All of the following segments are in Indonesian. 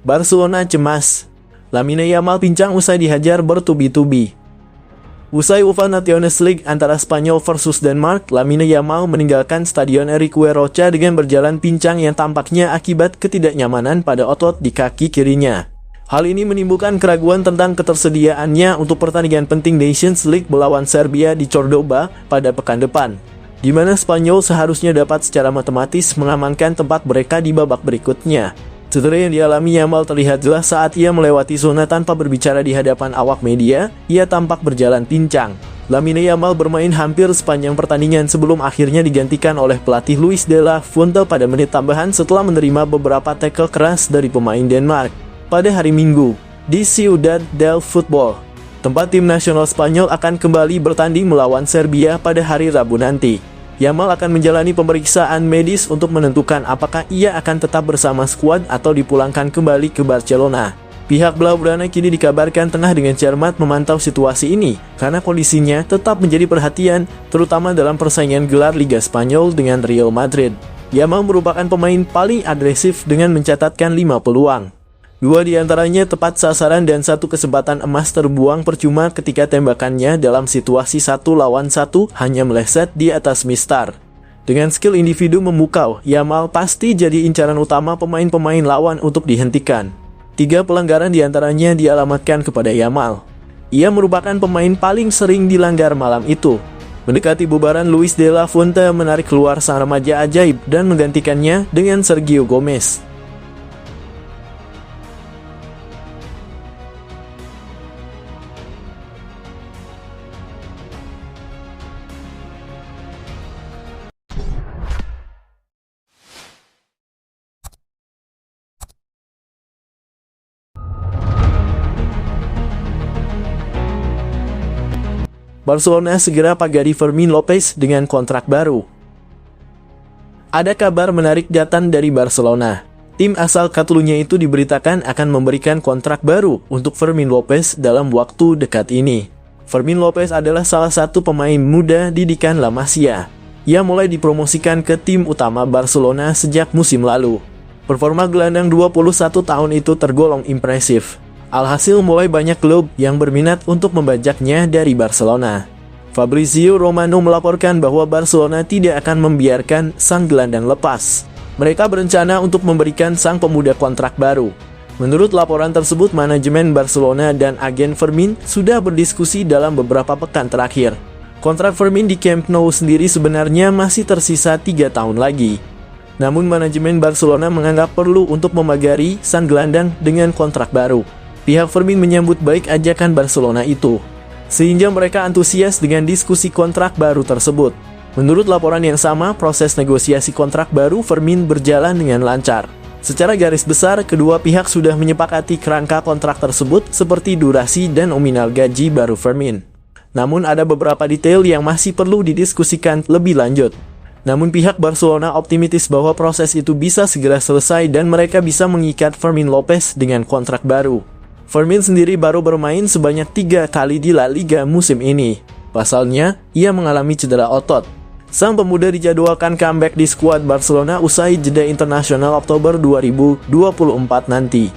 Barcelona cemas. Lamine Yamal pincang usai dihajar bertubi-tubi. Usai UEFA Nations League antara Spanyol versus Denmark, Lamine Yamal meninggalkan Stadion Enrique Rocha dengan berjalan pincang yang tampaknya akibat ketidaknyamanan pada otot di kaki kirinya. Hal ini menimbulkan keraguan tentang ketersediaannya untuk pertandingan penting Nations League melawan Serbia di Cordoba pada pekan depan, di mana Spanyol seharusnya dapat secara matematis mengamankan tempat mereka di babak berikutnya. Cedera yang dialami Yamal terlihat jelas saat ia melewati zona tanpa berbicara di hadapan awak media. Ia tampak berjalan pincang. Lamine Yamal bermain hampir sepanjang pertandingan sebelum akhirnya digantikan oleh pelatih Luis de la Fuente pada menit tambahan setelah menerima beberapa tackle keras dari pemain Denmark. Pada hari Minggu, di Ciudad del Fútbol, tempat tim nasional Spanyol akan kembali bertanding melawan Serbia pada hari Rabu nanti. Yamal akan menjalani pemeriksaan medis untuk menentukan apakah ia akan tetap bersama skuad atau dipulangkan kembali ke Barcelona. Pihak Blaugrana kini dikabarkan tengah dengan cermat memantau situasi ini karena kondisinya tetap menjadi perhatian, terutama dalam persaingan gelar Liga Spanyol dengan Real Madrid. Yamal merupakan pemain paling agresif dengan mencatatkan 5 peluang. 2 diantaranya tepat sasaran dan 1 kesempatan emas terbuang percuma ketika tembakannya dalam situasi 1 lawan 1 hanya meleset di atas mistar. Dengan skill individu memukau, Yamal pasti jadi incaran utama pemain-pemain lawan untuk dihentikan. 3 pelanggaran diantaranya dialamatkan kepada Yamal. Ia merupakan pemain paling sering dilanggar malam itu. Mendekati bubaran, Luis de la Fuente menarik keluar sang remaja ajaib dan menggantikannya dengan Sergio Gomez. Barcelona segera pagari Fermin Lopez dengan kontrak baru. Ada kabar menarik datang dari Barcelona. Tim asal Catalunya itu diberitakan akan memberikan kontrak baru untuk Fermin Lopez dalam waktu dekat ini. Fermin Lopez adalah salah satu pemain muda didikan La Masia. Ia mulai dipromosikan ke tim utama Barcelona sejak musim lalu. Performa gelandang 21 tahun itu tergolong impresif. Alhasil mulai banyak klub yang berminat untuk membajaknya dari Barcelona. Fabrizio Romano melaporkan bahwa Barcelona tidak akan membiarkan sang gelandang lepas. Mereka berencana untuk memberikan sang pemuda kontrak baru. Menurut laporan tersebut, manajemen Barcelona dan agen Fermin sudah berdiskusi dalam beberapa pekan terakhir. Kontrak Fermin di Camp Nou sendiri sebenarnya masih tersisa 3 tahun lagi. Namun manajemen Barcelona menganggap perlu untuk memagari sang gelandang dengan kontrak baru. Pihak Fermin menyambut baik ajakan Barcelona itu, sehingga mereka antusias dengan diskusi kontrak baru tersebut. Menurut laporan yang sama, proses negosiasi kontrak baru Fermin berjalan dengan lancar. Secara garis besar, kedua pihak sudah menyepakati kerangka kontrak tersebut seperti durasi dan nominal gaji baru Fermin. Namun ada beberapa detail yang masih perlu didiskusikan lebih lanjut. Namun pihak Barcelona optimistis bahwa proses itu bisa segera selesai dan mereka bisa mengikat Fermin Lopez dengan kontrak baru. Fermin sendiri baru bermain sebanyak 3 kali di La Liga musim ini. Pasalnya, ia mengalami cedera otot. Sang pemuda dijadwalkan comeback di skuad Barcelona usai jeda internasional Oktober 2024 nanti.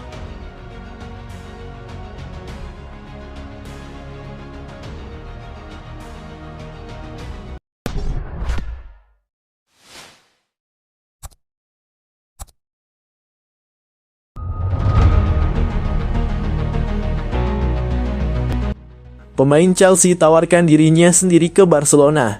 Pemain Chelsea tawarkan dirinya sendiri ke Barcelona.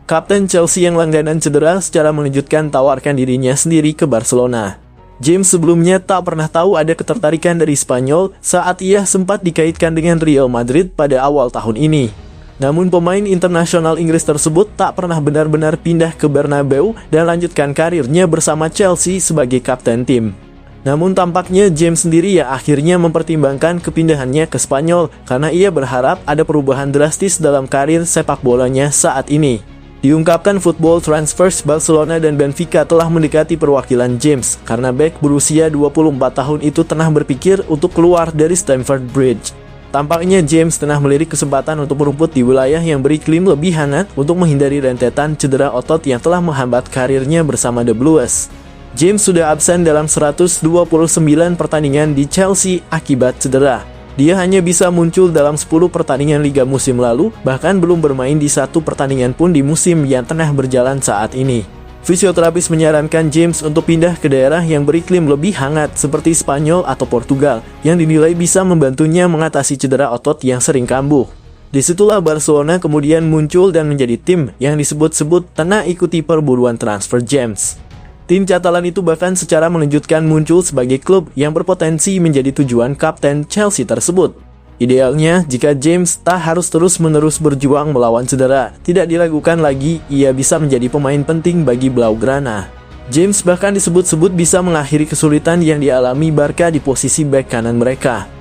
Kapten Chelsea yang langganan cedera secara mengejutkan tawarkan dirinya sendiri ke Barcelona. James sebelumnya tak pernah tahu ada ketertarikan dari Spanyol saat ia sempat dikaitkan dengan Real Madrid pada awal tahun ini. Namun pemain internasional Inggris tersebut tak pernah benar-benar pindah ke Bernabeu dan lanjutkan karirnya bersama Chelsea sebagai kapten tim. Namun tampaknya James sendiri yang akhirnya mempertimbangkan kepindahannya ke Spanyol karena ia berharap ada perubahan drastis dalam karir sepak bolanya saat ini. Diungkapkan Football Transfers, Barcelona dan Benfica telah mendekati perwakilan James karena bek berusia 24 tahun itu tengah berpikir untuk keluar dari Stamford Bridge. Tampaknya James tengah melirik kesempatan untuk merumput di wilayah yang beriklim lebih hangat untuk menghindari rentetan cedera otot yang telah menghambat karirnya bersama The Blues. James sudah absen dalam 129 pertandingan di Chelsea akibat cedera. Dia hanya bisa muncul dalam 10 pertandingan Liga musim lalu, bahkan belum bermain di satu pertandingan pun di musim yang tengah berjalan saat ini. Fisioterapis menyarankan James untuk pindah ke daerah yang beriklim lebih hangat seperti Spanyol atau Portugal, yang dinilai bisa membantunya mengatasi cedera otot yang sering kambuh. Disitulah Barcelona kemudian muncul dan menjadi tim yang disebut-sebut tengah ikuti perburuan transfer James. Tim Catalan itu bahkan secara mengejutkan muncul sebagai klub yang berpotensi menjadi tujuan kapten Chelsea tersebut. Idealnya, jika James tak harus terus-menerus berjuang melawan cedera, tidak diragukan lagi ia bisa menjadi pemain penting bagi Blaugrana. James bahkan disebut-sebut bisa mengakhiri kesulitan yang dialami Barca di posisi bek kanan mereka.